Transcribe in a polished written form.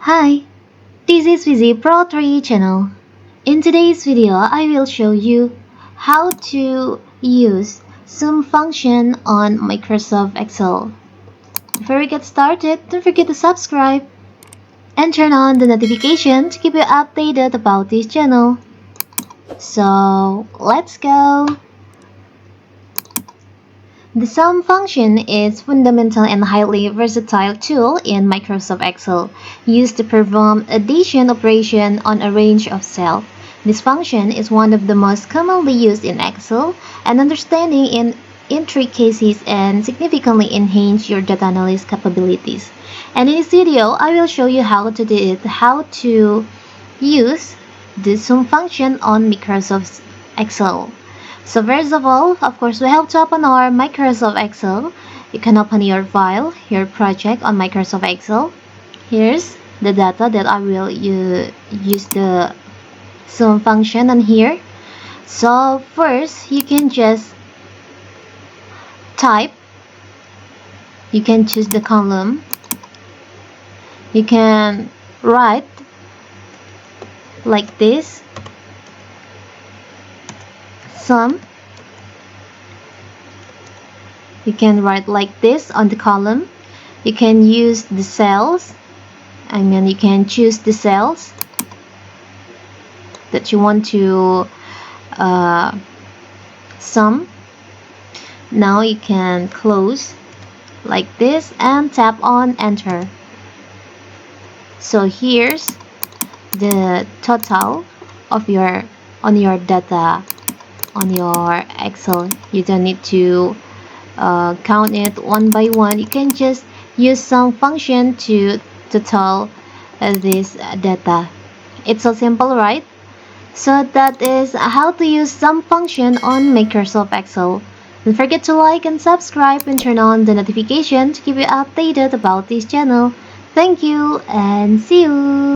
Hi, this is Vizi Pro 3 channel. In today's video, I will show you how to use Zoom function on Microsoft Excel. Before we get started, don't forget to subscribe and turn on the notification to keep you updated about this channel. So, let's go! The sum function is fundamental and highly versatile tool in Microsoft Excel, used to perform addition operation on a range of cells. This function is one of the most commonly used in Excel, and understanding in intricacies and significantly enhance your data analysis capabilities. And in this video, I will show you how to use the sum function on Microsoft Excel. So first of all, of course, we have to open our Microsoft Excel. You can open your file, your project on Microsoft Excel. Here's the data that I will use the sum function on here. So first, you can just type. You can choose the column. You can write like this. Sum. You can write like this on the column. You can use the cells, and then you can choose the cells that you want to sum. Now you can close like this and tap on enter. So here's the total of your data on your Excel. You don't need to count it one by one. You can just use some function to total this data. It's so simple, right? So that is how to use some function on Microsoft Excel. Don't forget to like and subscribe and turn on the notification to keep you updated about this channel. Thank you and see you.